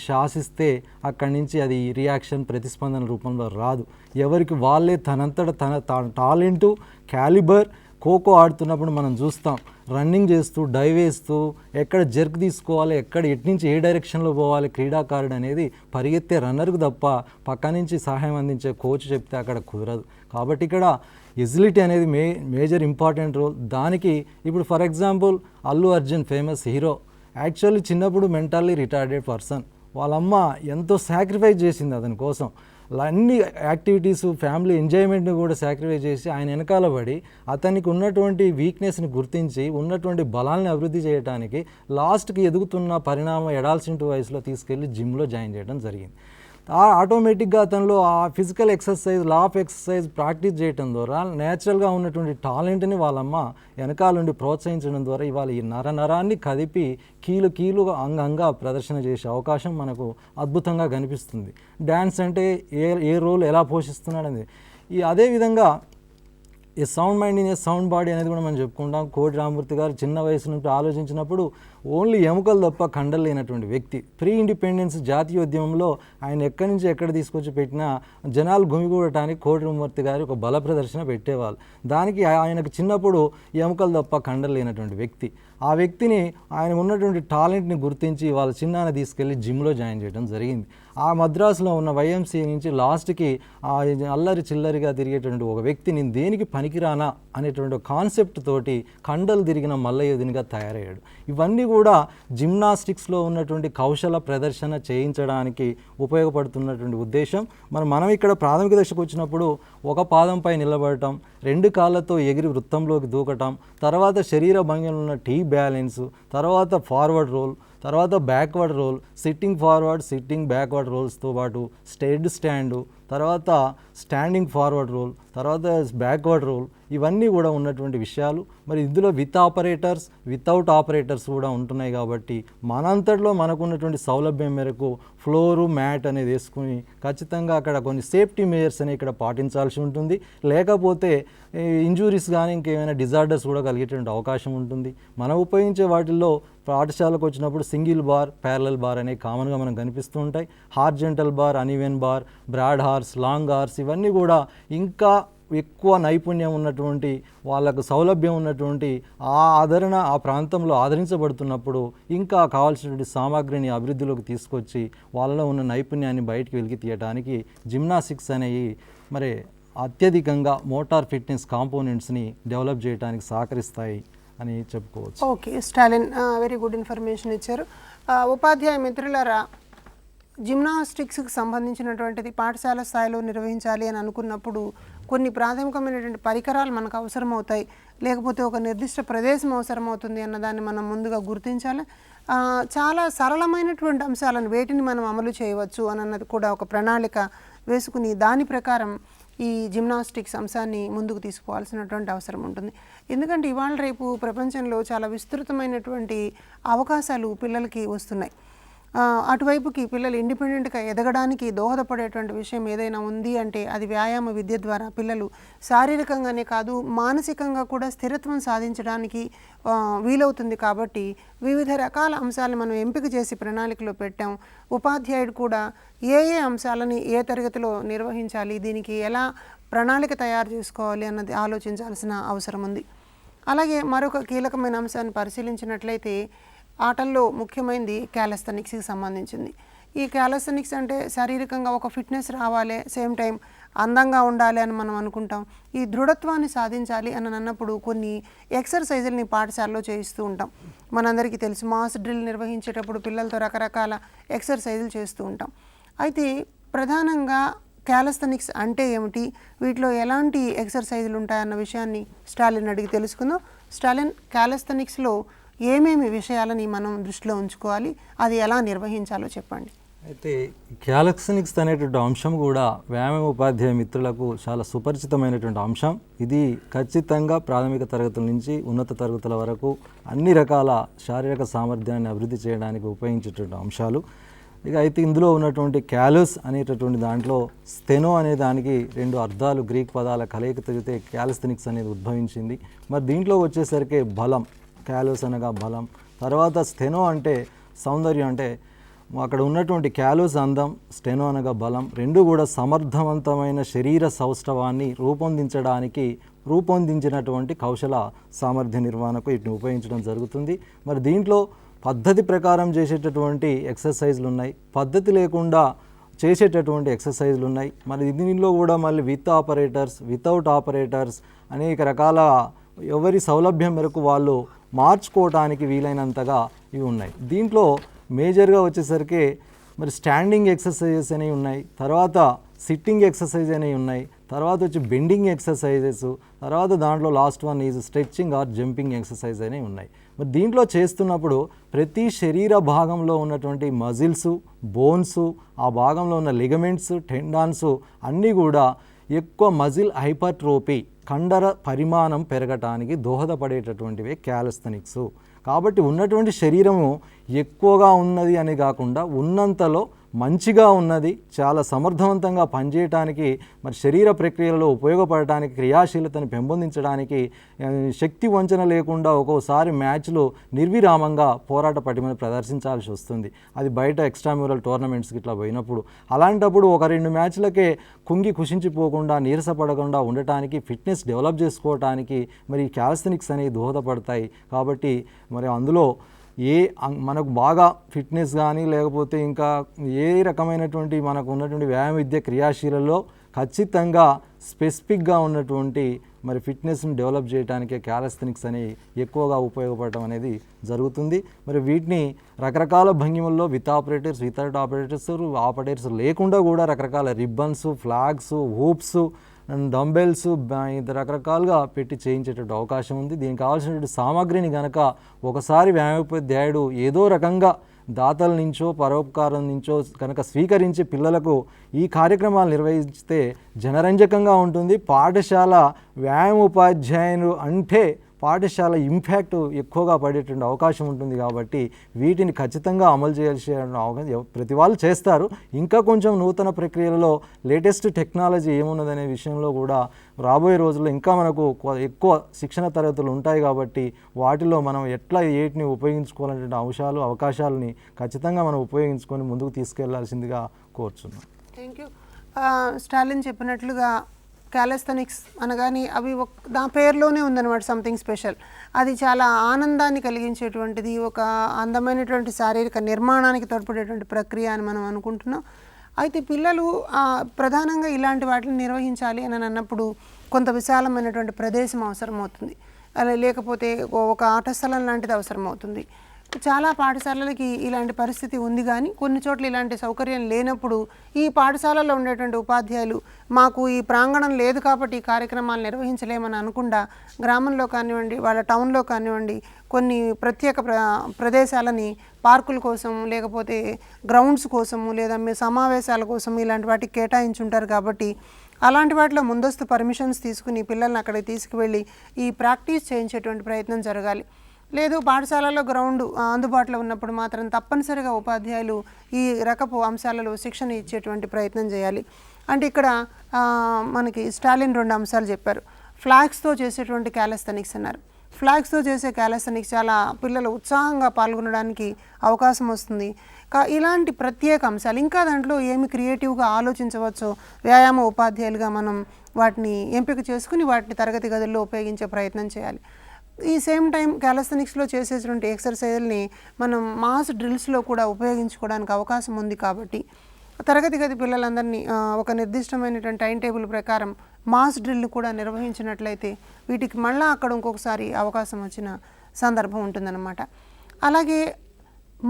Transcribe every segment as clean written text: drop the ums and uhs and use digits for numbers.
శాసిస్తే అక్కడి నుంచి అది రియాక్షన్ ప్రతిస్పందన రూపంలో రాదు. ఎవరికి వాళ్ళే తనంతట తన టాలెంటు క్యాలిబర్ ఖోఖో ఆడుతున్నప్పుడు మనం చూస్తాం, రన్నింగ్ చేస్తూ డైవ్ వేస్తూ ఎక్కడ జర్క్ తీసుకోవాలి, ఎక్కడ ఎట్నుంచి ఏ డైరెక్షన్లో పోవాలి క్రీడాకారుడు అనేది పరిగెత్తే రన్నర్కు తప్ప పక్క నుంచి సహాయం అందించే కోచ్ చెప్తే అక్కడ కుదరదు. కాబట్టి ఇక్కడ ఎజిలిటీ అనేది మేజర్ ఇంపార్టెంట్ రోల్. దానికి ఇప్పుడు for example Allu Arjun famous hero, actually చిన్నప్పుడు మెంటల్లీ రిటార్డెడ్ పర్సన్. వాళ్ళమ్మ ఎంతో సాక్రిఫైస్ చేసింది అతని కోసం, అన్ని యాక్టివిటీస్ ఫ్యామిలీ ఎంజాయ్మెంట్ని కూడా సాక్రిఫైస్ చేసి ఆయన వెనకాల పడి అతనికి ఉన్నటువంటి వీక్నెస్ని గుర్తించి ఉన్నటువంటి బలాన్ని అభివృద్ధి చేయడానికి లాస్ట్కి ఎదుగుతున్న పరిణామం ఎడాల్సిన వయసులో తీసుకెళ్ళి జిమ్లో జాయిన్ చేయడం జరిగింది. ఆటోమేటిక్గా అతనిలో ఆ physical exercise, law of exercise practice చేయడం ద్వారా నేచురల్గా ఉన్నటువంటి టాలెంట్ని వాళ్ళమ్మ వెనకాలండి ప్రోత్సహించడం ద్వారా ఇవాళ ఈ నరాన్ని కదిపి కీలు అంగంగా ప్రదర్శన చేసే అవకాశం మనకు అద్భుతంగా కనిపిస్తుంది. డ్యాన్స్ అంటే ఏ రోల్ ఎలా పోషిస్తున్నాడనేది. అదేవిధంగా ఈ sound mind in a sound body అనేది కూడా మనం చెప్పుకుంటాం. కోటి రామమూర్తి గారు చిన్న వయసు నుండి ఆలోచించినప్పుడు ఓన్లీ ఎముకలు తప్ప కండలు లేనటువంటి వ్యక్తి. ప్రీ ఇండిపెండెన్స్ జాతీయోద్యమంలో ఆయన ఎక్కడి నుంచి ఎక్కడ తీసుకొచ్చి పెట్టినా జనాలు గుమిగూడటానికి కోటి రామమూర్తి గారు ఒక బల ప్రదర్శన పెట్టేవాళ్ళు. దానికి ఆయనకు చిన్నప్పుడు ఎముకలు తప్ప కండలు లేనటువంటి వ్యక్తి. ఆ వ్యక్తిని ఆయన ఉన్నటువంటి టాలెంట్ని గుర్తించి వాళ్ళ చిన్నాన్న తీసుకెళ్ళి జిమ్లో జాయిన్ చేయడం జరిగింది. ఆ మద్రాసులో ఉన్న వైఎంసీ నుంచి లాస్ట్కి అల్లరి చిల్లరిగా తిరిగేటువంటి ఒక వ్యక్తి నేను దేనికి పనికిరానా అనేటువంటి కాన్సెప్ట్ తోటి కండలు తిరిగిన మల్లయోధునిగా తయారయ్యాడు. ఇవన్నీ కూడా జిమ్నాస్టిక్స్లో ఉన్నటువంటి కౌశల ప్రదర్శన చేయించడానికి ఉపయోగపడుతున్నటువంటి ఉద్దేశం. మనం ఇక్కడ ప్రాథమిక దశకు వచ్చినప్పుడు ఒక పాదంపై నిలబడటం, రెండు కాళ్ళతో ఎగిరి వృత్తంలోకి దూకటం, తర్వాత శరీర భంగిలో ఉన్న టీ బ్యాలెన్స్, తర్వాత ఫార్వర్డ్ రోల్, తర్వాత backward roll, sitting forward, sitting backward రోల్స్తో పాటు స్టాండు, తర్వాత స్టాండింగ్ ఫార్వర్డ్ రోల్, తర్వాత బ్యాక్వర్డ్ రోల్, ఇవన్నీ కూడా ఉన్నటువంటి విషయాలు. మరి ఇందులో విత్ ఆపరేటర్స్, వితౌట్ ఆపరేటర్స్ కూడా ఉంటున్నాయి. కాబట్టి మనంతట్లో మనకున్నటువంటి సౌలభ్యం మేరకు ఫ్లోరు మ్యాట్ అనేది వేసుకుని ఖచ్చితంగా అక్కడ కొన్ని సేఫ్టీ మెజర్స్ అనేవి ఇక్కడ పాటించాల్సి ఉంటుంది. లేకపోతే ఇంజురీస్ కానీ ఇంకేమైనా డిజార్డర్స్ కూడా కలిగేటువంటి అవకాశం ఉంటుంది. మనం ఉపయోగించే వాటిల్లో పాఠశాలకు వచ్చినప్పుడు సింగిల్ బార్, ప్యారలల్ బార్ అనేవి కామన్గా మనకు కనిపిస్తూ ఉంటాయి. Horizontal bar, uneven bar, broad horse, long horse, ఇవన్నీ కూడా ఇంకా ఎక్కువ నైపుణ్యం ఉన్నటువంటి వాళ్ళకు సౌలభ్యం ఉన్నటువంటి ఆ ప్రాంతంలో ఆదరించబడుతున్నప్పుడు ఇంకా కావాల్సినటువంటి సామాగ్రిని అభివృద్ధిలోకి తీసుకొచ్చి వాళ్ళలో ఉన్న నైపుణ్యాన్ని బయటికి వెలికి తీయడానికి జిమ్నాస్టిక్స్ అనేవి మరి అత్యధికంగా మోటార్ ఫిట్నెస్ కాంపోనెంట్స్ని డెవలప్ చేయడానికి సహకరిస్తాయి అని చెప్పుకోవచ్చు. Okay Stalin, very good information ఇచ్చారు. ఉపాధ్యాయ మిత్రులారా, జిమ్నాస్టిక్స్కి సంబంధించినటువంటిది పాఠశాల స్థాయిలో నిర్వహించాలి అని అనుకున్నప్పుడు కొన్ని ప్రాథమికమైనటువంటి పరికరాలు మనకు అవసరమవుతాయి, లేకపోతే ఒక నిర్దిష్ట ప్రదేశం అవసరమవుతుంది అన్నదాన్ని మనం ముందుగా గుర్తించాలి. చాలా సరళమైనటువంటి అంశాలను వేటిని మనం అమలు చేయవచ్చు అన్నది కూడా ఒక ప్రణాళిక వేసుకుని దాని ప్రకారం ఈ జిమ్నాస్టిక్స్ అంశాన్ని ముందుకు తీసుకోవాల్సినటువంటి అవసరం ఉంటుంది. ఎందుకంటే ఇవాళ రేపు ప్రపంచంలో చాలా విస్తృతమైనటువంటి అవకాశాలు పిల్లలకి వస్తున్నాయి. అటువైపుకి పిల్లలు ఇండిపెండెంట్గా ఎదగడానికి దోహదపడేటువంటి విషయం ఏదైనా ఉంది అంటే అది వ్యాయామ విద్య ద్వారా పిల్లలు శారీరకంగానే కాదు మానసికంగా కూడా స్థిరత్వం సాధించడానికి వీలవుతుంది. కాబట్టి వివిధ రకాల అంశాలను మనం ఎంపిక చేసి ప్రణాళికలో పెట్టాం. ఉపాధ్యాయుడు కూడా ఏ అంశాలని ఏ తరగతిలో నిర్వహించాలి, దీనికి ఎలా ప్రణాళిక తయారు చేసుకోవాలి అన్నది ఆలోచించాల్సిన అవసరం ఉంది. అలాగే మరొక కీలకమైన అంశాన్ని పరిశీలించినట్లయితే ఆటల్లో ముఖ్యమైనది క్యాలస్థెనిక్స్కి సంబంధించింది. ఈ క్యాలస్థెనిక్స్ అంటే శారీరకంగా ఒక ఫిట్నెస్ రావాలి, సేమ్ టైం అందంగా ఉండాలి అని మనం అనుకుంటాం. ఈ దృఢత్వాన్ని సాధించాలి అని అన్నప్పుడు కొన్ని ఎక్సర్సైజుల్ని పాఠశాలలో చేయిస్తూ ఉంటాం. మనందరికీ తెలుసు, మాస్ డ్రిల్ నిర్వహించేటప్పుడు పిల్లలతో రకరకాల ఎక్సర్సైజులు చేస్తూ ఉంటాం. అయితే ప్రధానంగా క్యాలస్థెనిక్స్ అంటే ఏమిటి, వీటిలో ఎలాంటి ఎక్సర్సైజులు ఉంటాయన్న విషయాన్ని స్టాలిన్ అడిగి తెలుసుకుందాం. స్టాలిన్, క్యాలస్థెనిక్స్లో ఏమేమి విషయాలని మనం దృష్టిలో ఉంచుకోవాలి, అది ఎలా నిర్వహించాలో చెప్పండి. అయితే క్యాలస్థెనిక్స్ అనేటువంటి అంశం కూడా వ్యాయామ ఉపాధ్యాయ మిత్రులకు చాలా సుపరిచితమైనటువంటి అంశం. ఇది ఖచ్చితంగా ప్రాథమిక తరగతుల నుంచి ఉన్నత తరగతుల వరకు అన్ని రకాల శారీరక సామర్థ్యాన్ని అభివృద్ధి చేయడానికి ఉపయోగించేటువంటి అంశాలు. అయితే ఇందులో ఉన్నటువంటి క్యాలస్ అనేటటువంటి దాంట్లో స్థెనో అనే దానికి రెండు అర్థాలు గ్రీక్ పదాల కలయిక తిరిగితే క్యాలస్థెనిక్స్ అనేది ఉద్భవించింది. మరి దీంట్లో వచ్చేసరికి బలం, క్యాలస్ అనగా బలం, తర్వాత స్థెనో అంటే సౌందర్యం, అంటే అక్కడ ఉన్నటువంటి క్యాలోస్ అందం, స్టెనో అనగా బలం, రెండు కూడా సమర్థవంతమైన శరీర సౌష్ఠవాన్ని రూపొందించినటువంటి కౌశల సామర్థ్య నిర్వహణకు వీటిని ఉపయోగించడం జరుగుతుంది. మరి దీంట్లో పద్ధతి ప్రకారం చేసేటటువంటి ఎక్సర్సైజ్లు ఉన్నాయి, పద్ధతి లేకుండా చేసేటటువంటి ఎక్సర్సైజ్లు ఉన్నాయి. మరి దీనిలో కూడా మళ్ళీ విత్ ఆపరేటర్స్, వితౌట్ ఆపరేటర్స్ అనేక రకాల ఎవరి సౌలభ్యం మేరకు వాళ్ళు మార్చుకోవటానికి వీలైనంతగా ఇవి ఉన్నాయి. దీంట్లో మేజర్గా వచ్చేసరికి మరి స్టాండింగ్ ఎక్సర్సైజెస్ అనేవి ఉన్నాయి, తర్వాత సిట్టింగ్ ఎక్సర్సైజ్ అనేవి ఉన్నాయి, తర్వాత వచ్చి బెండింగ్ ఎక్సర్సైజెస్, తర్వాత దాంట్లో last one is stretching or jumping exercise అనేవి ఉన్నాయి. మరి దీంట్లో చేస్తున్నప్పుడు ప్రతి శరీర భాగంలో ఉన్నటువంటి మజిల్స్, బోన్స్, ఆ భాగంలో ఉన్న లిగమెంట్స్, టెండాన్స్ అన్నీ కూడా ఎక్కువ మజిల్ హైపర్ట్రోపీ, కండర పరిమాణం పెరగటానికి దోహదపడేటటువంటివే క్యాలిస్థెనిక్స్. కాబట్టి ఉన్నటువంటి శరీరము ఎక్కువగా ఉన్నది అని కాకుండా ఉన్నంతలో మంచిగా ఉన్నది, చాలా సమర్థవంతంగా పనిచేయటానికి, మరి శరీర ప్రక్రియలలో ఉపయోగపడటానికి, క్రియాశీలతను పెంపొందించడానికి, శక్తి వంచన లేకుండా ఒక్కోసారి మ్యాచ్లో నిర్విరామంగా పోరాట పటిమను ప్రదర్శించాల్సి వస్తుంది. అది బయట ఎక్స్ట్రామ్యూరల్ టోర్నమెంట్స్కి ఇట్లా పోయినప్పుడు. అలాంటప్పుడు 1-2 మ్యాచ్లకే కుంగి కుషించిపోకుండా, నీరసపడకుండా ఉండటానికి, ఫిట్నెస్ డెవలప్ చేసుకోవటానికి మరి క్యాలిస్థెనిక్స్ అనేవి దోహదపడతాయి. కాబట్టి మరి అందులో మనకు బాగా ఫిట్నెస్ కానీ లేకపోతే ఇంకా ఏ రకమైనటువంటి మనకు ఉన్నటువంటి వ్యాయామ విద్య క్రియాశీలలో ఖచ్చితంగా స్పెసిఫిక్గా ఉన్నటువంటి మరి ఫిట్నెస్ని డెవలప్ చేయడానికి క్యాలిస్థెనిక్స్ అనేవి ఎక్కువగా ఉపయోగపడటం అనేది జరుగుతుంది. మరి వీటిని రకరకాల భంగిమల్లో విత్ ఆపరేటర్స్, వితౌట్ ఆపరేటర్స్ లేకుండా కూడా రకరకాల రిబ్బన్స్, ఫ్లాగ్స్, హూప్స్, డంబెల్స్ రకరకాలుగా పెట్టి చేయించేటటువంటి అవకాశం ఉంది. దీనికి కావాల్సినటువంటి సామాగ్రిని కనుక ఒకసారి వ్యాయామోపాధ్యాయుడు ఏదో రకంగా దాతల నుంచో పరోపకారం నుంచో కనుక స్వీకరించి పిల్లలకు ఈ కార్యక్రమాలు నిర్వహిస్తే జనరంజకంగా ఉంటుంది. పాఠశాల వ్యాయామోపాధ్యాయులు అంటే పాఠశాల ఇంపాక్ట్ ఎక్కువగా పడేటువంటి అవకాశం ఉంటుంది. కాబట్టి వీటిని ఖచ్చితంగా అమలు చేయాల్సిన అవకాశం ప్రతి వాళ్ళు చేస్తారు. ఇంకా కొంచెం నూతన ప్రక్రియలలో లేటెస్ట్ టెక్నాలజీ ఏమున్నదనే విషయంలో కూడా రాబోయే రోజుల్లో ఇంకా మనకు ఎక్కువ శిక్షణ తరగతులు ఉంటాయి. కాబట్టి వాటిలో మనం ఎట్లా ఏటిని ఉపయోగించుకోవాలనే అవకాశాలని ఖచ్చితంగా మనం ఉపయోగించుకొని ముందుకు తీసుకెళ్లాల్సిందిగా కోరుచున్నాం. Thank you. స్టాలిన్ చెప్పినట్లుగా క్యాలిస్థెనిక్స్ అనగానే అవి నా పేరులోనే ఉందన్నమాట, సంథింగ్ స్పెషల్. అది చాలా ఆనందాన్ని కలిగించేటువంటిది, ఒక అందమైనటువంటి శారీరక నిర్మాణానికి తోడ్పడేటువంటి ప్రక్రియ అని మనం అనుకుంటున్నాం. అయితే పిల్లలు ప్రధానంగా ఇలాంటి వాటిని నిర్వహించాలి అని అన్నప్పుడు కొంత విశాలమైనటువంటి ప్రదేశం అవసరమవుతుంది, లేకపోతే ఒక ఆట స్థలం లాంటిది అవసరమవుతుంది. చాలా పాఠశాలలకి ఇలాంటి పరిస్థితి ఉంది, కానీ కొన్ని చోట్ల ఇలాంటి సౌకర్యం లేనప్పుడు ఈ పాఠశాలలో ఉండేటువంటి ఉపాధ్యాయులు మాకు ఈ ప్రాంగణం లేదు కాబట్టి ఈ కార్యక్రమాలు నిర్వహించలేమని అనకుండా గ్రామంలో కానివ్వండి, వాళ్ళ టౌన్లో కానివ్వండి, కొన్ని ప్రత్యేక ప్రదేశాలని పార్కుల కోసం, లేకపోతే గ్రౌండ్స్ కోసము, లేదా సమావేశాల కోసం ఇలాంటి వాటికి కేటాయించుంటారు. కాబట్టి అలాంటి వాటిలో ముందస్తు పర్మిషన్స్ తీసుకుని పిల్లల్ని అక్కడికి తీసుకువెళ్ళి ఈ ప్రాక్టీస్ చేయించేటువంటి ప్రయత్నం జరగాలి. లేదు పాఠశాలలో గ్రౌండ్ అందుబాటులో ఉన్నప్పుడు మాత్రం తప్పనిసరిగా ఉపాధ్యాయులు ఈ రకపు అంశాలలో శిక్షణ ఇచ్చేటువంటి ప్రయత్నం చేయాలి. అంటే ఇక్కడ మనకి స్టాలిన్ 2 అంశాలు చెప్పారు. ఫ్లాగ్స్తో చేసేటువంటి క్యాలిస్థెనిక్స్ అన్నారు. ఫ్లాగ్స్తో చేసే క్యాలిస్థెనిక్స్ చాలా పిల్లలు ఉత్సాహంగా పాల్గొనడానికి అవకాశం వస్తుంది. ఇలాంటి ప్రత్యేక అంశాలు ఇంకా దాంట్లో ఏమి క్రియేటివ్గా ఆలోచించవచ్చో వ్యాయామ ఉపాధ్యాయులుగా మనం వాటిని ఎంపిక చేసుకుని వాటిని తరగతి గదుల్లో ఉపయోగించే ప్రయత్నం చేయాలి. ఈ సేమ్ టైం క్యాలిస్థెనిక్స్లో చేసేటువంటి ఎక్సర్సైజ్ని మనం మాస్ డ్రిల్స్లో కూడా ఉపయోగించుకోవడానికి అవకాశం ఉంది. కాబట్టి తరగతి గది పిల్లలందరినీ ఒక నిర్దిష్టమైనటువంటి టైం టేబుల్ ప్రకారం మాస్ డ్రిల్ కూడా నిర్వహించినట్లయితే వీటికి మళ్ళీ అక్కడ ఇంకొకసారి అవకాశం వచ్చిన సందర్భం ఉంటుందన్నమాట. అలాగే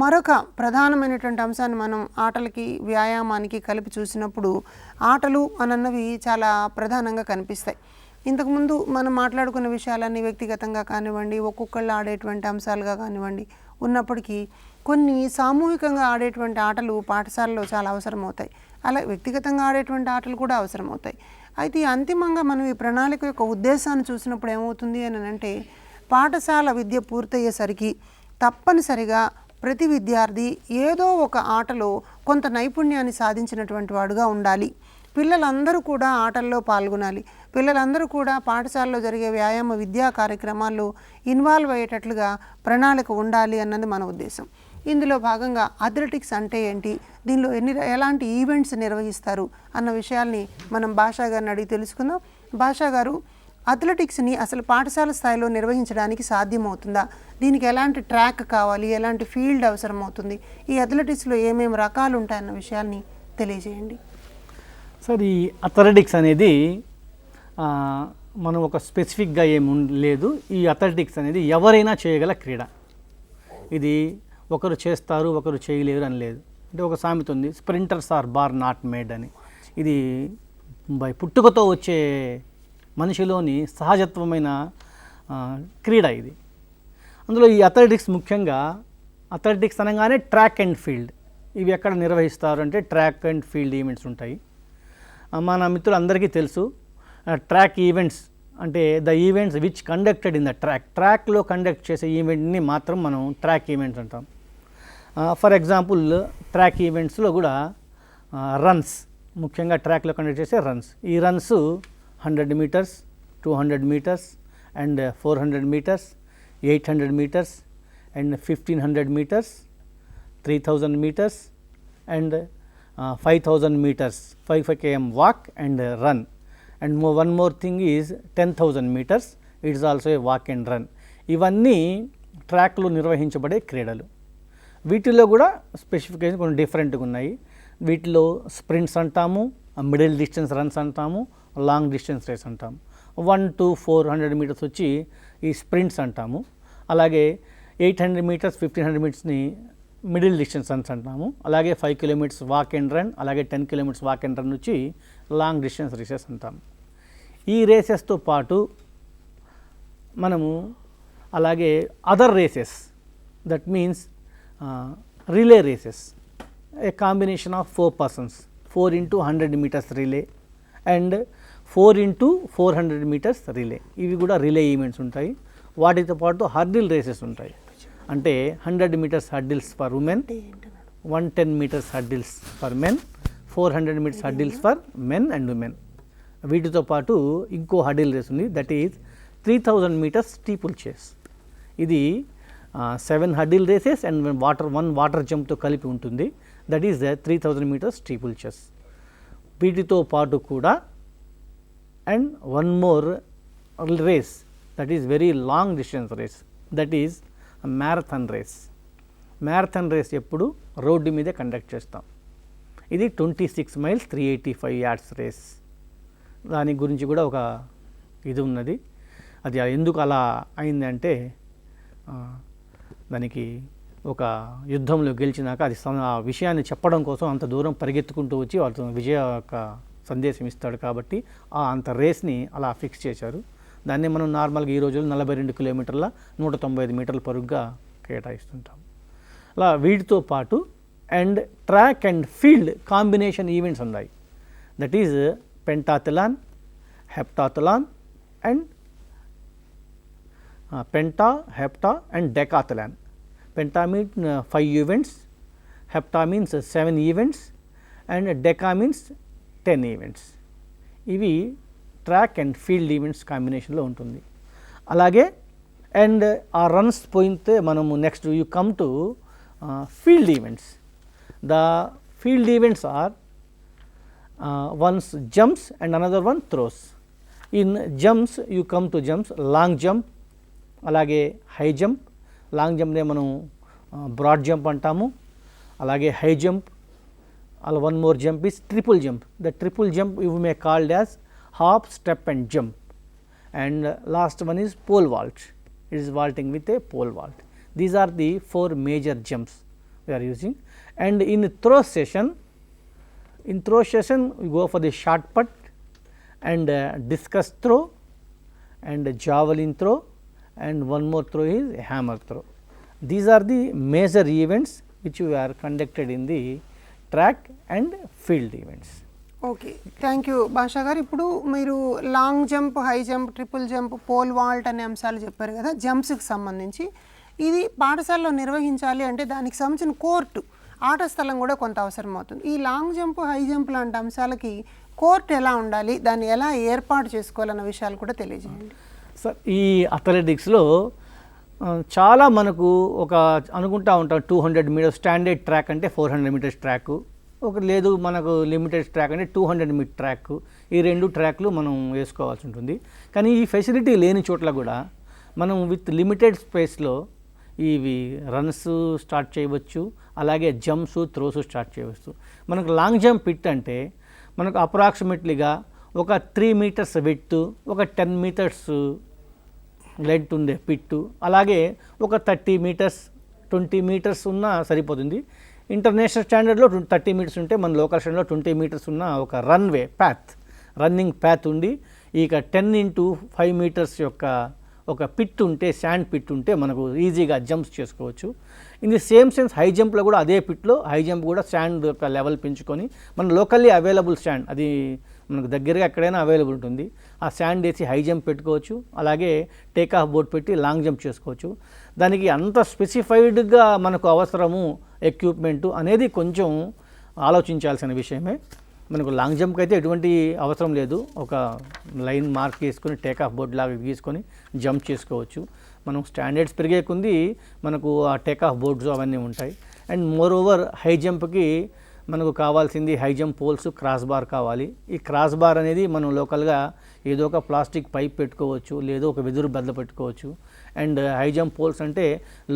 మరొక ప్రధానమైనటువంటి అంశాన్ని మనం ఆటలకి వ్యాయామానికి కలిపి చూసినప్పుడు ఆటలు అన్నవి చాలా ప్రధానంగా కనిపిస్తాయి. ఇంతకుముందు మనం మాట్లాడుకున్న విషయాలన్నీ వ్యక్తిగతంగా కానివ్వండి, ఒక్కొక్కళ్ళు ఆడేటువంటి అంశాలుగా కానివ్వండి ఉన్నప్పటికీ కొన్ని సామూహికంగా ఆడేటువంటి ఆటలు పాఠశాలలో చాలా అవసరమవుతాయి. అలా వ్యక్తిగతంగా ఆడేటువంటి ఆటలు కూడా అవసరమవుతాయి. అయితే అంతిమంగా మనం ఈ ప్రణాళిక యొక్క ఉద్దేశాన్ని చూసినప్పుడు ఏమవుతుంది అని అంటే, పాఠశాల విద్య పూర్తయ్యేసరికి తప్పనిసరిగా ప్రతి విద్యార్థి ఏదో ఒక ఆటలో కొంత నైపుణ్యాన్ని సాధించినటువంటి వాడుగా ఉండాలి. పిల్లలందరూ కూడా ఆటల్లో పాల్గొనాలి. పిల్లలందరూ కూడా పాఠశాలలో జరిగే వ్యాయామ విద్యా కార్యక్రమాల్లో ఇన్వాల్వ్ అయ్యేటట్లుగా ప్రణాళిక ఉండాలి అన్నది మన ఉద్దేశం. ఇందులో భాగంగా అథ్లెటిక్స్ అంటే ఏంటి, దీనిలో ఎలాంటి ఈవెంట్స్ నిర్వహిస్తారు అన్న విషయాల్ని మనం భాషా గారిని అడిగి తెలుసుకుందాం. భాషా గారు, అథ్లెటిక్స్ని అసలు పాఠశాల స్థాయిలో నిర్వహించడానికి సాధ్యమవుతుందా? దీనికి ఎలాంటి ట్రాక్ కావాలి, ఎలాంటి ఫీల్డ్ అవసరం అవుతుంది, ఈ అథ్లెటిక్స్లో ఏమేమి రకాలు ఉంటాయన్న విషయాన్ని తెలియజేయండి. సార్, ఈ అథ్లెటిక్స్ అనేది మనం ఒక స్పెసిఫిక్గా ఏమి లేదు. ఈ అథ్లెటిక్స్ అనేది ఎవరైనా చేయగల క్రీడ. ఇది ఒకరు చేస్తారు ఒకరు చేయలేరు అని లేదు. అంటే ఒక సామెత ఉంది, sprinters are born not made అని. ఇది పుట్టుకతో వచ్చే మనిషిలోని సహజత్వమైన క్రీడ ఇది. అందులో ఈ అథ్లెటిక్స్ ముఖ్యంగా, అథ్లెటిక్స్ అనగానే ట్రాక్ అండ్ ఫీల్డ్, ఇవి ఎక్కడ నిర్వహిస్తారు అంటే ట్రాక్ అండ్ ఫీల్డ్ ఈవెంట్స్ ఉంటాయి. మన మిత్రులందరికీ తెలుసు, ట్రాక్ ఈవెంట్స్ అంటే the events which conducted in the ట్రాక్లో కండక్ట్ చేసే ఈవెంట్ని మాత్రం మనం ట్రాక్ ఈవెంట్స్ అంటాం. ఫర్ ఎగ్జాంపుల్ ట్రాక్ ఈవెంట్స్లో కూడా రన్స్, ముఖ్యంగా ట్రాక్లో కండక్ట్ చేసే రన్స్. ఈ runs 100 meters, 200 meters and 400 meters, 800 meters and 1500 meters, 3000 meters and 5000 meters, 5 km walk and run. And one more thing is 10,000 meters, it is also a walk and run. ఇవన్నీ ట్రాక్లో నిర్వహించబడే క్రీడలు. వీటిలో కూడా స్పెసిఫికేషన్ కొన్ని డిఫరెంట్గా ఉన్నాయి. వీటిలో స్ప్రింట్స్ అంటాము, మిడిల్ డిస్టెన్స్ రన్స్ అంటాము, లాంగ్ డిస్టెన్స్ రేస్ అంటాము. 1 to 400 meters వచ్చి ఈ స్ప్రింట్స్ అంటాము. అలాగే 800 meters, 1500 metersని మిడిల్ డిస్టెన్స్ రన్స్ అంటాము. అలాగే 5 kilometers వాక్ అండ్ రన్, అలాగే 10 kilometers వాక్ అండ్ రన్ వచ్చి లాంగ్ డిస్టెన్స్ రేసెస్ అంటాము. ఈ రేసెస్తో పాటు మనము అలాగే other races, that means relay races, a combination of 4 persons, 4 into 100 meters relay and 4 into 400 meters relay. ఇవి కూడా రిలే ఈవెంట్స్ ఉంటాయి. వాటితో పాటు హర్డిల్ రేసెస్ ఉంటాయి. అంటే 100 meters hurdles for women, 110 meters hurdles for men, 400 meters hurdles for men and women. వీటితో పాటు ఇంకో హర్డిల్ రేస్ ఉంది, దట్ ఈజ్ 3000 meters స్టీపుల్ చేస్. ఇది 7 హర్డిల్ రేసెస్ అండ్ 1 వాటర్ జంప్తో కలిపి ఉంటుంది. దట్ ఈజ్ 3000 meters స్టీపుల్ చేస్. వీటితో పాటు కూడా and one more race, that is very long distance race, that is marathon race. Marathon race ఎప్పుడు రోడ్డు మీదే కండక్ట్ చేస్తాం. ఇది 26 miles 385 yards రేస్. దాని గురించి కూడా ఒక ఇది ఉన్నది. అది ఎందుకు అలా అయిందంటే దానికి ఒక యుద్ధంలో గెలిచినాక అది ఆ విషయాన్ని చెప్పడం కోసం అంత దూరం పరిగెత్తుకుంటూ వచ్చి వాళ్ళతో విజయ యొక్క సందేశం ఇస్తాడు. కాబట్టి అంత రేస్ని అలా ఫిక్స్ చేశారు. దాన్ని మనం నార్మల్గా ఈ రోజుల్లో 42 kilometers 195 meters పరుగుగా కేటాయిస్తుంటాం. అలా వీటితో పాటు and track and field combination events ఉన్నాయి. That is pentathlon, heptathlon and penta, hepta and decathlon. Penta means 5 events, hepta means 7 events and deca means 10 events. ఇవి ట్రాక్ అండ్ ఫీల్డ్ ఈవెంట్స్ కాంబినేషన్లో ఉంటుంది. అలాగే and ఆ runs పోయితే మనము next you come to field events. The field events are ones jumps and another one throws. In jumps you come to jumps, long jump, అలాగే high jump. Long జంప్నే మనం broad jump అంటాము. అలాగే high jump, అలా one more jump is triple jump. The triple jump you may called as hop, step and jump. And last one is pole vault. It is vaulting with a pole vault. These are the 4 major jumps we are using. And in throw session we go for the shot put and discus throw and javelin throw, and one more throw is hammer throw. These are the major events which we are conducted in the track and field events. Okay, thank you Basha garu. ఇప్పుడు మీరు long jump, high jump, triple jump, pole vault అనే అంశాలు చెప్పారు కదా జంప్స్కి సంబంధించి. ఇది పాఠశాలలో నిర్వహించాలి అంటే దానికి సంబంధించిన కోర్టు, ఆట స్థలం కూడా కొంత అవసరం అవుతుంది. ఈ లాంగ్ జంప్, హై జంప్ లాంటి అంశాలకి కోర్టు ఎలా ఉండాలి, దాన్ని ఎలా ఏర్పాటు చేసుకోవాలన్న విషయాలు కూడా తెలియజేయండి. సార్, ఈ అథ్లెటిక్స్లో చాలా మనకు ఒక అనుకుంటా ఉంటాం 200 మీటర్స్ స్టాండర్డ్ ట్రాక్ అంటే 400 మీటర్స్ ట్రాక్, ఒక లేదు మనకు లిమిటెడ్ ట్రాక్ అంటే 200 మీటర్ ట్రాక్, ఈ 2 ట్రాక్లు మనం వేసుకోవాల్సి ఉంటుంది. కానీ ఈ ఫెసిలిటీ లేని చోట్ల కూడా మనం విత్ లిమిటెడ్ స్పేస్లో ఇవి రన్స్ స్టార్ట్ చేయవచ్చు, అలాగే జంప్స్ త్రోస్ స్టార్ట్ చేయవచ్చు. మనకు లాంగ్ జంప్ పిట్ అంటే మనకు అప్రాక్సిమేట్లీగా ఒక 3 మీటర్స్ విడ్త్, ఒక 10 మీటర్స్ లెంత్ ఉండే పిట్టు, అలాగే ఒక 30 మీటర్స్ 20 మీటర్స్ ఉన్నా సరిపోతుంది. ఇంటర్నేషనల్ స్టాండర్డ్లో 30 మీటర్స్ ఉంటే మన లోకల్ స్టాండర్డ్లో 20 మీటర్స్ ఉన్న ఒక రన్వే ప్యాత్, రన్నింగ్ ప్యాత్ ఉండి, ఇక 10x5 మీటర్స్ యొక్క ఒక పిట్ ఉంటే, శాండ్ పిట్ ఉంటే మనకు ఈజీగా జంప్స్ చేసుకోవచ్చు. In the same sense high జంప్లో కూడా అదే పిట్లో హై జంప్ కూడా శాండ్ యొక్క లెవెల్ పెంచుకొని మన లోకల్లీ అవైలబుల్ శాండ్, అది మనకు దగ్గరగా ఎక్కడైనా అవైలబుల్ ఉంటుంది, ఆ శాండ్ వేసి హై జంప్ పెట్టుకోవచ్చు, అలాగే టేక్ ఆఫ్ బోర్డ్ పెట్టి లాంగ్ జంప్ చేసుకోవచ్చు. దానికి అంత స్పెసిఫైడ్గా మనకు అవసరము ఎక్విప్మెంటు అనేది కొంచెం ఆలోచించాల్సిన విషయమే. మనకు లాంగ్ జంప్కి అయితే ఎటువంటి అవసరం లేదు, ఒక లైన్ మార్క్ చేసుకొని టేక్ ఆఫ్ బోర్డ్ లాగా గీసుకొని జంప్ చేసుకోవచ్చు. మనం స్టాండర్డ్స్ పెరిగే కొద్దీ మనకు ఆ టేక్ ఆఫ్ బోర్డ్స్ అవన్నీ ఉంటాయి. అండ్ మోర్ ఓవర్ హై జంప్కి మనకు కావాల్సింది high jump poles, cross bar కావాలి. ఈ క్రాస్ బార్ అనేది మనం లోకల్గా ఏదో ఒక ప్లాస్టిక్ పైప్ పెట్టుకోవచ్చు, లేదో ఒక వెదురు బెల్ల పెట్టుకోవచ్చు. అండ్ హై జంప్ పోల్స్ అంటే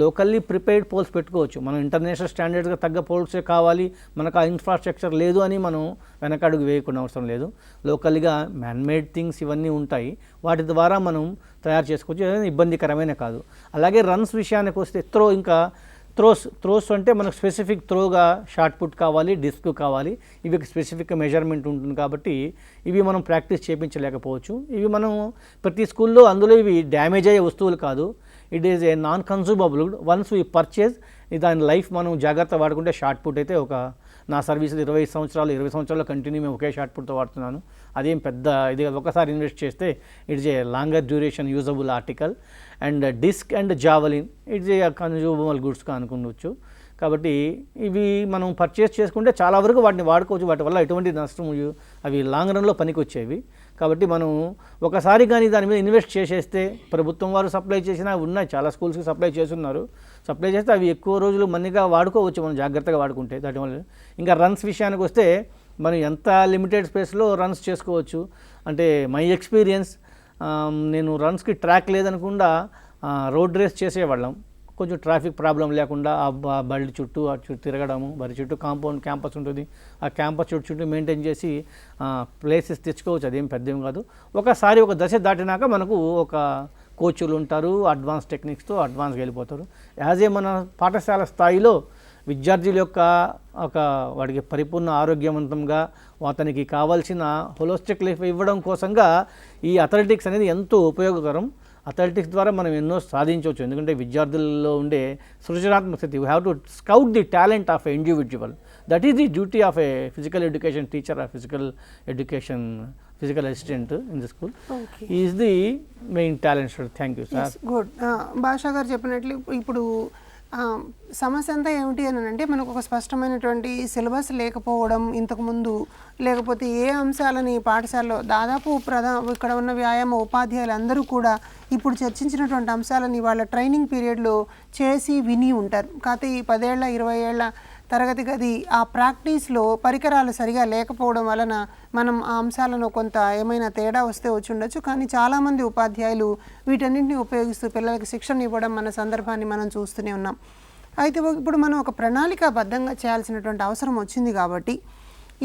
లోకల్లీ ప్రిపేర్డ్ పోల్స్ పెట్టుకోవచ్చు. మనం ఇంటర్నేషనల్ స్టాండర్డ్స్గా తగ్గ పోల్సే కావాలి, మనకు ఆ ఇన్ఫ్రాస్ట్రక్చర్ లేదు అని మనం వెనకడుగు వేయకుండా అవసరం లేదు. లోకల్గా మ్యాన్మేడ్ థింగ్స్ ఇవన్నీ ఉంటాయి, వాటి ద్వారా మనం తయారు చేసుకోవచ్చు, ఏదైనా ఇబ్బందికరమైన కాదు. అలాగే రన్స్ విషయానికి వస్తే త్రోస్ అంటే మనకు స్పెసిఫిక్ త్రోగా షార్ట్ పుట్ కావాలి, డిస్క్ కావాలి, ఇవి స్పెసిఫిక్ మెజర్మెంట్ ఉంటుంది కాబట్టి ఇవి మనం ప్రాక్టీస్ చేయించలేకపోవచ్చు. ఇవి మనం ప్రతి స్కూల్లో అందులో ఇవి డ్యామేజ్ అయ్యే వస్తువులు కాదు, it is a non consumable. Once we purchase దాని లైఫ్ మనం జాగ్రత్త వాడుకుంటే షార్ట్ పుట్ అయితే ఒక నా సర్వీసులు 20 సంవత్సరాలు కంటిన్యూ మేము ఒకే షార్ట్ పుట్తో వాడుతున్నాను. అదేం పెద్ద ఇది ఒకసారి ఇన్వెస్ట్ చేస్తే it's a longer duration usable article. And disc and javelin it's a consumable గుడ్స్గా అనుకోవచ్చు. కాబట్టి ఇవి మనం పర్చేస్ చేసుకుంటే చాలా వరకు వాటిని వాడుకోవచ్చు, వాటి వల్ల ఎటువంటి నష్టం అవి లాంగ్ రన్లో పనికి వచ్చేవి. కాబట్టి మనం ఒకసారి కానీ దాని మీద ఇన్వెస్ట్ చేసేస్తే, ప్రభుత్వం వారు సప్లై చేసినా ఉన్నాయి, చాలా స్కూల్స్కి సప్లై చేస్తున్నారు, సప్లై చేస్తే అవి ఎక్కువ రోజులు మన్నిగా వాడుకోవచ్చు మనం జాగ్రత్తగా వాడుకుంటే. దానివల్ల ఇంకా రన్స్ విషయానికి వస్తే మనం ఎంత లిమిటెడ్ స్పేస్లో రన్స్ చేసుకోవచ్చు. అంటే మై ఎక్స్పీరియన్స్, నేను రన్స్కి ట్రాక్ లేదనకుండా రోడ్ రేస్ చేసేవాళ్ళం, కొంచెం ట్రాఫిక్ ప్రాబ్లం లేకుండా ఆ బళ్ళి చుట్టూ తిరగడము, బరి చుట్టూ క్యాంపస్ ఉంటుంది, ఆ క్యాంపస్ చుట్టూ మెయింటైన్ చేసి ప్లేసెస్ తెచ్చుకోవచ్చు, అదేం పెద్దేం కాదు. ఒకసారి ఒక దశ దాటినాక మనకు ఒక కోచ్లు ఉంటారు, అడ్వాన్స్ టెక్నిక్స్తో అడ్వాన్స్గా వెళ్ళిపోతారు. యాజ్ ఏ మన పాఠశాల స్థాయిలో విద్యార్థుల యొక్క వాడికి పరిపూర్ణ ఆరోగ్యవంతంగా అతనికి కావాల్సిన హోలిస్టిక్ లైఫ్ ఇవ్వడం కోసంగా ఈ అథ్లెటిక్స్ అనేది ఎంతో ఉపయోగకరం. అథ్లెటిక్స్ ద్వారా మనం ఎన్నో సాధించవచ్చు, ఎందుకంటే విద్యార్థుల్లో ఉండే సృజనాత్మక స్థితి, you have to scout the talent of a individual. That is the duty of a physical education teacher or physical assistant in the school. Is the main talent. Thank you sir. Good. Basha garu చెప్పినట్లు ఇప్పుడు సమస్య అంతా ఏమిటి అని అంటే మనకు ఒక స్పష్టమైనటువంటి సిలబస్ లేకపోవడం ఇంతకుముందు, లేకపోతే ఏ అంశాలని పాఠశాలలో దాదాపు ఇక్కడ ఉన్న వ్యాయామ ఉపాధ్యాయులు అందరూ కూడా ఇప్పుడు చర్చించినటువంటి అంశాలని వాళ్ళ ట్రైనింగ్ పీరియడ్లో చేసి విని ఉంటారు. కాకపోతే ఈ 10 ఏళ్ల 20 ఏళ్ల తరగతి గది ఆ ప్రాక్టీస్లో పరికరాలు సరిగా లేకపోవడం వలన మనం ఆ అంశాలను కొంత ఏమైనా తేడా వస్తే వచ్చి ఉండొచ్చు. కానీ చాలామంది ఉపాధ్యాయులు వీటన్నింటినీ ఉపయోగిస్తూ పిల్లలకి శిక్షణ ఇవ్వడం మన సందర్భాన్ని మనం చూస్తూనే ఉన్నాం. అయితే ఇప్పుడు మనం ఒక ప్రణాళికాబద్ధంగా చేయాల్సినటువంటి అవసరం వచ్చింది కాబట్టి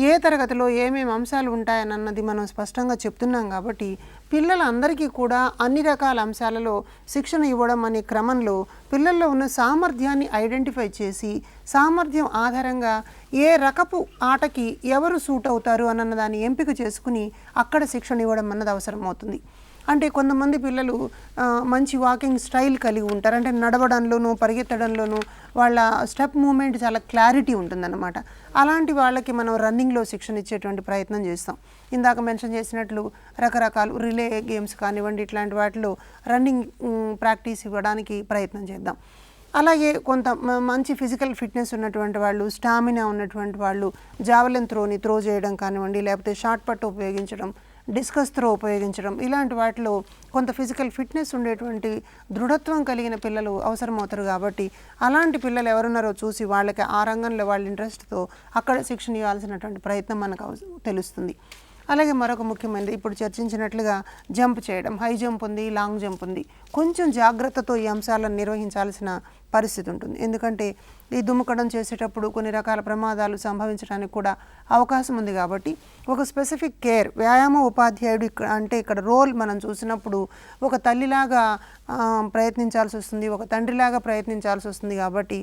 ఏ తరగతిలో ఏమేమి అంశాలు ఉంటాయన్నది మనం స్పష్టంగా చెప్తున్నాం కాబట్టి పిల్లలందరికీ కూడా అన్ని రకాల అంశాలలో శిక్షణ ఇవ్వడం అనే క్రమంలో పిల్లల్లో ఉన్న సామర్థ్యాన్ని ఐడెంటిఫై చేసి సామర్థ్యం ఆధారంగా ఏ రకపు ఆటకి ఎవరు సూట్ అవుతారు అన్న దాన్ని ఎంపిక చేసుకుని అక్కడ శిక్షణ ఇవ్వడం అన్నది అవసరం అవుతుంది. అంటే కొంతమంది పిల్లలు మంచి వాకింగ్ స్టైల్ కలిగి ఉంటారు, అంటే నడవడంలోనూ పరిగెత్తడంలోనూ వాళ్ళ స్టెప్ మూమెంట్ చాలా క్లారిటీ ఉంటుందన్నమాట. అలాంటి వాళ్ళకి మనం రన్నింగ్లో శిక్షణ ఇచ్చేటువంటి ప్రయత్నం చేస్తాం. ఇందాక మెన్షన్ చేసినట్లు రకరకాల రిలే గేమ్స్ కానివ్వండి, ఇట్లాంటి వాటిలో రన్నింగ్ ప్రాక్టీస్ ఇవ్వడానికి ప్రయత్నం చేద్దాం. అలాగే కొంత మంచి ఫిజికల్ ఫిట్నెస్ ఉన్నటువంటి వాళ్ళు, స్టామినా ఉన్నటువంటి వాళ్ళు జావెలిన్ త్రో చేయడం కానివ్వండి, లేకపోతే షార్ట్ పట్టు ఉపయోగించడం, డిస్కస్ త్రో ఉపయోగించడం, ఇలాంటి వాటిలో కొంత ఫిజికల్ ఫిట్నెస్ ఉండేటువంటి దృఢత్వం కలిగిన పిల్లలు అవసరమవుతారు. కాబట్టి అలాంటి పిల్లలు ఎవరున్నారో చూసి వాళ్ళకి ఆ రంగంలో వాళ్ళ ఇంట్రెస్ట్తో అక్కడ శిక్షణ ఇవ్వాల్సినటువంటి ప్రయత్నం మనకు తెలుస్తుంది. అలాగే మరొక ముఖ్యమైనది ఇప్పుడు చర్చించినట్లుగా జంప్ చేయడం, హై జంప్ ఉంది, లాంగ్ జంప్ ఉంది. కొంచెం జాగ్రత్తతో ఈ అంశాలను నిర్వహించాల్సిన పరిస్థితి ఉంటుంది. ఎందుకంటే ఈ దుముకడం చేసేటప్పుడు కొన్ని రకాల ప్రమాదాలు సంభవించడానికి కూడా అవకాశం ఉంది. కాబట్టి ఒక స్పెసిఫిక్ కేర్, వ్యాయామ ఉపాధ్యాయుడు ఇక్కడ రోల్ మనం చూసినప్పుడు ఒక తల్లిలాగా ప్రయత్నించాల్సి వస్తుంది, ఒక తండ్రిలాగా ప్రయత్నించాల్సి వస్తుంది. కాబట్టి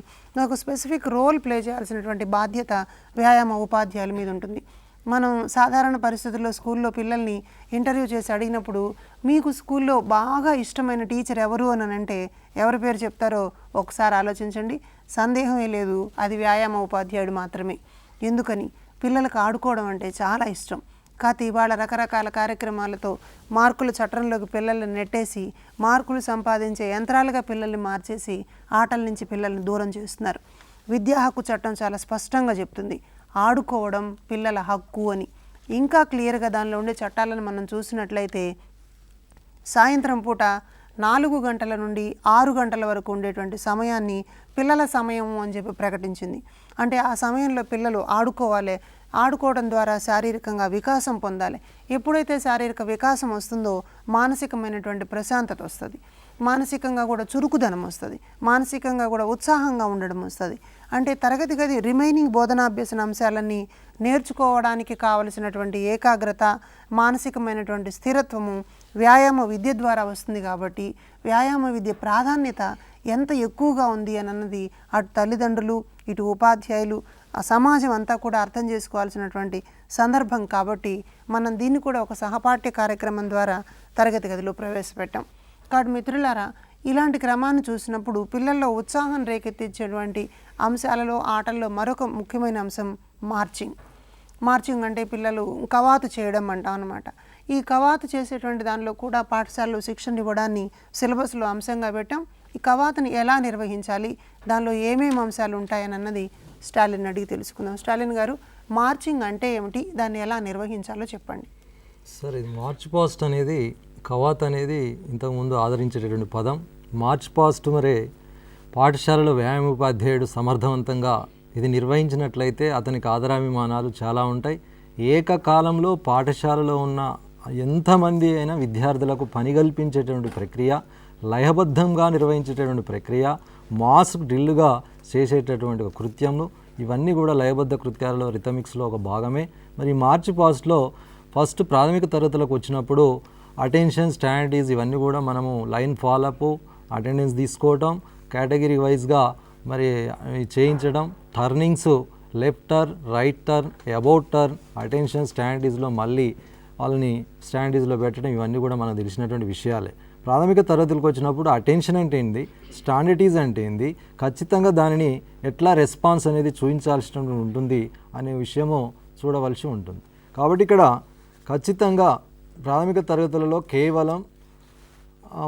ఒక స్పెసిఫిక్ రోల్ ప్లే చేయాల్సినటువంటి బాధ్యత వ్యాయామ ఉపాధ్యాయుల మీద ఉంటుంది. మనం సాధారణ పరిస్థితుల్లో స్కూల్లో పిల్లల్ని ఇంటర్వ్యూ చేసి అడిగినప్పుడు మీకు స్కూల్లో బాగా ఇష్టమైన టీచర్ ఎవరు అని అంటే ఎవరి పేరు చెప్తారో ఒకసారి ఆలోచించండి. సందేహమే లేదు, అది వ్యాయామ ఉపాధ్యాయుడు మాత్రమే. ఎందుకని? పిల్లలకు ఆడుకోవడం అంటే చాలా ఇష్టం. కాకపోతే ఇవాళ రకరకాల కార్యక్రమాలతో మార్కుల చట్రంలోకి పిల్లల్ని నెట్టేసి మార్కులు సంపాదించే యంత్రాలుగా పిల్లల్ని మార్చేసి ఆటల నుంచి పిల్లల్ని దూరం చేస్తున్నారు. విద్యా హక్కు చట్టం చాలా స్పష్టంగా చెప్తుంది ఆడుకోవడం పిల్లల హక్కు అని. ఇంకా క్లియర్గా దానిలో ఉండే చట్టాలను మనం చూసినట్లయితే సాయంత్రం పూట 4 గంటల నుండి 6 గంటల వరకు ఉండేటువంటి సమయాన్ని పిల్లల సమయం అని చెప్పి ప్రకటించింది. అంటే ఆ సమయంలో పిల్లలు ఆడుకోవాలి, ఆడుకోవడం ద్వారా శారీరకంగా వికాసం పొందాలి. ఎప్పుడైతే శారీరక వికాసం వస్తుందో మానసికమైనటువంటి ప్రశాంతత వస్తుంది, మానసికంగా కూడా చురుకుదనం వస్తుంది, మానసికంగా కూడా ఉత్సాహంగా ఉండడం వస్తుంది. అంటే తరగతి గది రిమైనింగ్ బోధనాభ్యసన అంశాలన్నీ నేర్చుకోవడానికి కావలసినటువంటి ఏకాగ్రత, మానసికమైనటువంటి స్థిరత్వము వ్యాయామ విద్య ద్వారా వస్తుంది. కాబట్టి వ్యాయామ విద్య ప్రాధాన్యత ఎంత ఎక్కువగా ఉంది అని అన్నది అటు తల్లిదండ్రులు, ఇటు ఉపాధ్యాయులు, ఆ సమాజం అంతా కూడా అర్థం చేసుకోవాల్సినటువంటి సందర్భం. కాబట్టి మనం దీన్ని కూడా ఒక సహపాఠ్య కార్యక్రమం ద్వారా తరగతి గదిలో ప్రవేశపెట్టాం. కాబట్టి మిత్రులారా, ఇలాంటి క్రమాన్ని చూసినప్పుడు పిల్లల్లో ఉత్సాహం రేకెత్తించేటువంటి అంశాలలో, ఆటల్లో మరొక ముఖ్యమైన అంశం మార్చింగ్. మార్చింగ్ అంటే పిల్లలు కవాతు చేయడం అంటాం అన్నమాట. ఈ కవాతు చేసేటువంటి దానిలో కూడా పాఠశాలలో శిక్షణ ఇవ్వడాన్ని సిలబస్లో అంశంగా పెట్టాం. ఈ కవాతుని ఎలా నిర్వహించాలి, దానిలో ఏమేమి అంశాలు ఉంటాయని అన్నది స్టాలిన్ అడిగి తెలుసుకుందాం. స్టాలిన్ గారు, మార్చింగ్ అంటే ఏమిటి, దాన్ని ఎలా నిర్వహించాలో చెప్పండి. సార్, ఇది మార్చ్ పాస్ట్ అనేది, కవాత్ అనేది ఇంతకుముందు ఆదరించేటటువంటి పదం. మార్చ్ పాస్ట్ మరే పాఠశాలలో వ్యాయామోపాధ్యాయుడు సమర్థవంతంగా ఇది నిర్వహించినట్లయితే అతనికి ఆదరాభిమానాలు చాలా ఉంటాయి. ఏకకాలంలో పాఠశాలలో ఉన్న ఎంతమంది అయినా విద్యార్థులకు పని కల్పించేటువంటి ప్రక్రియ, లయబద్ధంగా నిర్వహించేటటువంటి ప్రక్రియ, మాస్ డ్రిల్గా చేసేటటువంటి కృత్యములు, ఇవన్నీ కూడా లయబద్ధ కృత్యాలలో రిథమిక్స్లో ఒక భాగమే. మరి మార్చ్ పాస్ట్లో ఫస్ట్ ప్రాథమిక తరగతులకు వచ్చినప్పుడు అటెన్షన్, స్టాండర్డీస్ ఇవన్నీ కూడా మనము లైన్ ఫాలోఅప్, అటెండెన్స్ తీసుకోవటం, కేటగిరీ వైజ్గా మరి చేయించడం, turnings, left turn, right turn, about turn, attention, స్టాండర్డీస్లో మళ్ళీ వాళ్ళని స్టాండర్డీస్లో పెట్టడం, ఇవన్నీ కూడా మనకు తెలిసినటువంటి విషయాలే. ప్రాథమిక తరగతులకు వచ్చినప్పుడు అటెన్షన్ అంటే ఏంది, స్టాండర్డీస్ అంటే ఏంది, ఖచ్చితంగా దానిని ఎట్లా రెస్పాన్స్ అనేది చూపించాల్సి ఉంటుంది అనే విషయము చూడవలసి ఉంటుంది. కాబట్టి ఇక్కడ ఖచ్చితంగా ప్రాథమిక తరగతులలో కేవలం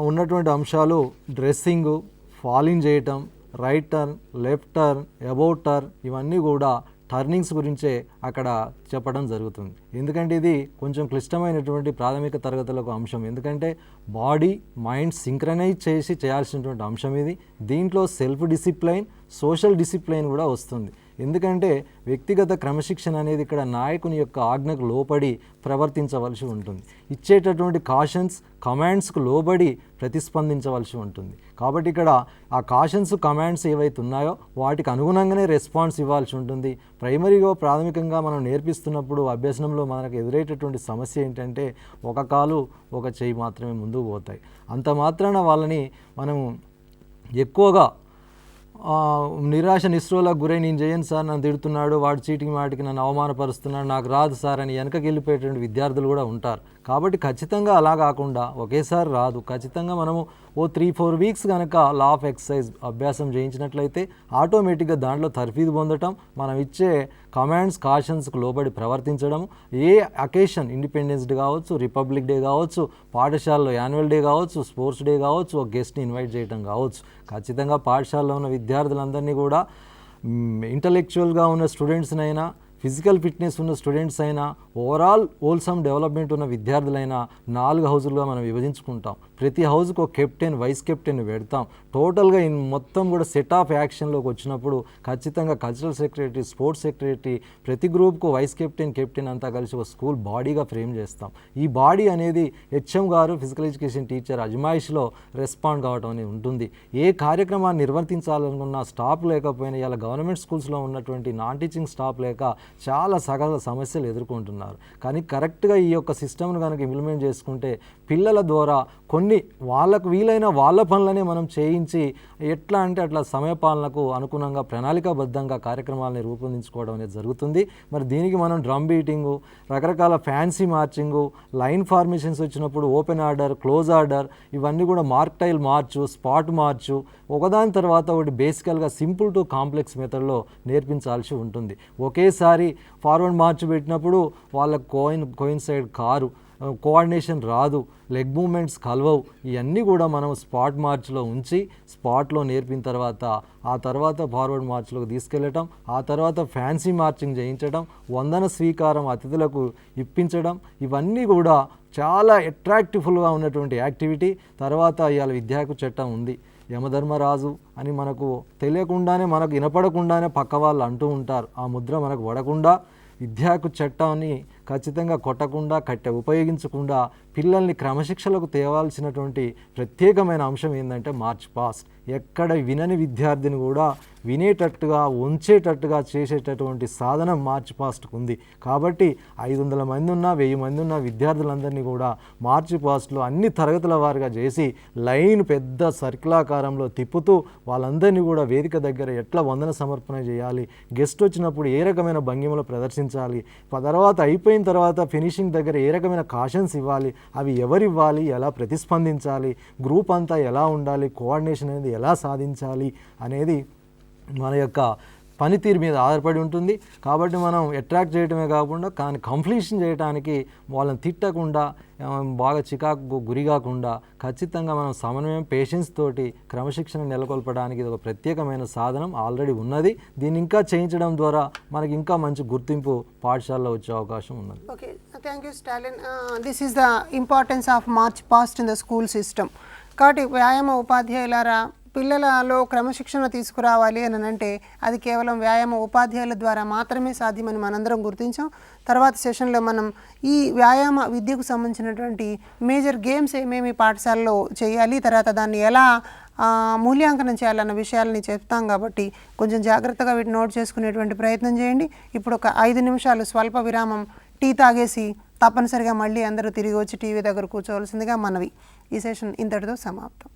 ఉన్నటువంటి అంశాలు డ్రెస్సింగు, ఫాలింగ్ చేయటం, right turn, left turn, about turn, ఇవన్నీ కూడా టర్నింగ్స్ గురించే అక్కడ చెప్పడం జరుగుతుంది. ఎందుకంటే ఇది కొంచెం క్లిష్టమైనటువంటి ప్రాథమిక తరగతులకు అంశం. ఎందుకంటే బాడీ, మైండ్ సింక్రనైజ్ చేసి చేయాల్సినటువంటి అంశం ఇది. దీంట్లో సెల్ఫ్ డిసిప్లైన్, సోషల్ డిసిప్లైన్ కూడా వస్తుంది. ఎందుకంటే వ్యక్తిగత క్రమశిక్షణ అనేది ఇక్కడ నాయకుని యొక్క ఆజ్ఞకు లోబడి ప్రవర్తించవలసి ఉంటుంది. ఇచ్చేటటువంటి కాషన్స్, కమాండ్స్కు లోబడి ప్రతిస్పందించవలసి ఉంటుంది. కాబట్టి ఇక్కడ ఆ కాషన్స్, కమాండ్స్ ఏవైతే ఉన్నాయో వాటికి అనుగుణంగానే రెస్పాన్స్ ఇవ్వాల్సి ఉంటుంది. ప్రైమరీగా, ప్రాథమికంగా మనం నేర్పిస్తున్నప్పుడు అభ్యసనంలో మనకు ఎదురయ్యేటటువంటి సమస్య ఏంటంటే ఒక కాలు, ఒక చెయ్యి మాత్రమే ముందుకు పోతాయి. అంత మాత్రాన వాళ్ళని మనము ఎక్కువగా నిరాశ నిస్రోలకు గురై నేను చేయను సార్, నన్ను తిడుతున్నాడు, వాడు చీటింగ్ వాటికి నన్ను అవమానపరుస్తున్నాడు, నాకు రాదు సార్ అని వెనకకి వెళ్ళిపోయేటువంటి విద్యార్థులు కూడా ఉంటారు. కాబట్టి ఖచ్చితంగా అలా కాకుండా ఒకేసారి రాదు, ఖచ్చితంగా మనము 3-4 వీక్స్ కనుక లా ఆఫ్ ఎక్సర్సైజ్ అభ్యాసం చేయించినట్లయితే ఆటోమేటిక్గా దాంట్లో తర్ఫీదు పొందటం, మనం ఇచ్చే కమాండ్స్, కాషన్స్కు లోబడి ప్రవర్తించడం, ఏ అకేషన్, ఇండిపెండెన్స్ డే కావచ్చు, రిపబ్లిక్ డే కావచ్చు, పాఠశాలలో యాన్యువల్ డే కావచ్చు, స్పోర్ట్స్ డే కావచ్చు, ఒక గెస్ట్ని ఇన్వైట్ చేయడం కావచ్చు, ఖచ్చితంగా పాఠశాలలో ఉన్న విద్యార్థులందరినీ కూడా ఇంటలెక్చువల్గా ఉన్న స్టూడెంట్స్నైనా, ఫిజికల్ ఫిట్నెస్ ఉన్న స్టూడెంట్స్ అయినా ఓవరాల్ హోల్సమ్ డెవలప్మెంట్ ఉన్న విద్యార్థులైనా 4 హౌజులుగా మనం విభజించుకుంటాం. ప్రతి హౌస్కి ఒక కెప్టెన్, వైస్ కెప్టెన్ పెడతాం. టోటల్గా మొత్తం కూడా సెట్ ఆఫ్ యాక్షన్లోకి వచ్చినప్పుడు ఖచ్చితంగా కల్చరల్ సెక్రటరీ, స్పోర్ట్స్ సెక్రటరీ, ప్రతి గ్రూప్కు వైస్ కెప్టెన్, కెప్టెన్ అంతా కలిసి ఒక స్కూల్ బాడీగా ఫ్రేమ్ చేస్తాం. ఈ బాడీ అనేది హెచ్ఎం గారు ఫిజికల్ ఎడ్యుకేషన్ టీచర్ అజమాయిష్లో రెస్పాండ్ కావడం అనేది ఉంటుంది. ఏ కార్యక్రమాన్ని నిర్వర్తించాలనుకున్న స్టాఫ్ లేకపోయినా ఇలా గవర్నమెంట్ స్కూల్స్లో ఉన్నటువంటి నాన్ టీచింగ్ స్టాఫ్ లేక చాలా సగల సమస్యలు ఎదుర్కొంటున్నారు. కానీ కరెక్ట్గా ఈ యొక్క సిస్టమ్ను కనుక ఇంప్లిమెంట్ చేసుకుంటే పిల్లల ద్వారా కొన్ని వాళ్ళకు వీలైన వాళ్ళ పనులనే మనం చేయించి ఎట్లా అంటే అట్లా సమయపాలనకు అనుగుణంగా ప్రణాళికాబద్ధంగా కార్యక్రమాలని రూపొందించుకోవడం అనేది జరుగుతుంది. మరి దీనికి మనం డ్రమ్ బీటింగు, రకరకాల ఫ్యాన్సీ మార్చింగు, లైన్ ఫార్మేషన్స్ వచ్చినప్పుడు ఓపెన్ ఆర్డర్, క్లోజ్ ఆర్డర్, ఇవన్నీ కూడా మార్క్టైల్ మార్చు, స్పాట్ మార్చు, ఒకదాని తర్వాత ఒకటి బేసికల్గా సింపుల్ టు కాంప్లెక్స్ మెథడ్లో నేర్పించాల్సి ఉంటుంది. ఒకేసారి ఫార్వర్డ్ మార్చ్ పెట్టినప్పుడు వాళ్ళకు కోయిన్సైడ్ కారు, కోఆర్డినేషన్ రాదు, లెగ్ మూమెంట్స్ కలవవు. ఇవన్నీ కూడా మనం స్పాట్ మార్చ్లో ఉంచి స్పాట్లో నేర్పిన తర్వాత ఆ తర్వాత ఫార్వర్డ్ మార్చ్లోకి తీసుకెళ్ళటం, ఆ తర్వాత ఫ్యాన్సీ మార్చింగ్ చేయించడం, వందన స్వీకారం అతిథులకు ఇప్పించడం, ఇవన్నీ కూడా చాలా అట్రాక్టివ్గా ఉన్నటువంటి యాక్టివిటీ. తర్వాత ఇవాళ విద్యాకు చట్టం ఉంది, యమధర్మరాజు అని మనకు తెలియకుండానే, మనకు వినపడకుండానే పక్క వాళ్ళు అంటూ ఉంటారు. ఆ ముద్ర మనకు పడకుండా విద్యాకు చట్టాన్ని ఖచ్చితంగా కొట్టకుండా, ఉపయోగించకుండా పిల్లల్ని క్రమశిక్షణకు తేవాల్సినటువంటి ప్రత్యేకమైన అంశం ఏంటంటే మార్చ్ పాస్ట్. ఎక్కడ వినని విద్యార్థిని కూడా వినేటట్టుగా, ఉంచేటట్టుగా చేసేటటువంటి సాధనం మార్చ్ పాస్ట్కు ఉంది. కాబట్టి 500 మంది ఉన్నా, 1000 మంది ఉన్న విద్యార్థులందరినీ కూడా మార్చ్ పాస్ట్లో అన్ని తరగతుల వారిగా చేసి లైన్ పెద్ద సర్కిలాకారంలో తిప్పుతూ వాళ్ళందరినీ కూడా వేదిక దగ్గర ఎట్లా వందన సమర్పణ చేయాలి, గెస్ట్ వచ్చినప్పుడు ఏ రకమైన భంగిమలో ప్రదర్శించాలి, తర్వాత అయిపోయిన తర్వాత ఫినిషింగ్ దగ్గర ఏ రకమైన కాషన్స్ ఇవ్వాలి, అవి ఎవరివ్వాలి, ఎలా ప్రతిస్పందించాలి, గ్రూప్ అంతా ఎలా ఉండాలి, కోఆర్డినేషన్ అనేది ఎలా సాధించాలి అనేది మన యొక్క పనితీరు మీద ఆధారపడి ఉంటుంది. కాబట్టి మనం అట్రాక్ట్ చేయడమే కాకుండా కానీ కంప్లీషన్ చేయడానికి వాళ్ళని తిట్టకుండా, బాగా చికాకు గురి కాకుండా ఖచ్చితంగా మనం సమన్వయం, పేషెన్స్ తోటి క్రమశిక్షణ నెలకొల్పడానికి ఇది ఒక ప్రత్యేకమైన సాధనం ఆల్రెడీ ఉన్నది. దీన్ని ఇంకా చేయించడం ద్వారా మనకి ఇంకా మంచి గుర్తింపు పాఠశాలలో వచ్చే అవకాశం ఉన్నది. Okay, thank you Stalin. This is the importance of March past in the school system. కాబట్టి వ్యాయామ ఉపాధ్యాయులారా, పిల్లలలో క్రమశిక్షణ తీసుకురావాలి అని అంటే అది కేవలం వ్యాయామ ఉపాధ్యాయుల ద్వారా మాత్రమే సాధ్యమని మనందరం గుర్తించాం. తర్వాత సెషన్లో మనం ఈ వ్యాయామ విద్యకు సంబంధించినటువంటి మేజర్ గేమ్స్ ఏమేమి పాఠశాలలో చేయాలి, తర్వాత దాన్ని ఎలా మూల్యాంకనం చేయాలన్న విషయాలని చెప్తాం. కాబట్టి కొంచెం జాగ్రత్తగా వీటిని నోట్ చేసుకునేటువంటి ప్రయత్నం చేయండి. ఇప్పుడు ఒక 5 నిమిషాలు స్వల్ప విరామం, టీ తాగేసి తప్పనిసరిగా మళ్ళీ అందరూ తిరిగి వచ్చి టీవీ దగ్గర కూర్చోవలసిందిగా మనవి. ఈ సెషన్ ఇంతటితో సమాప్తం.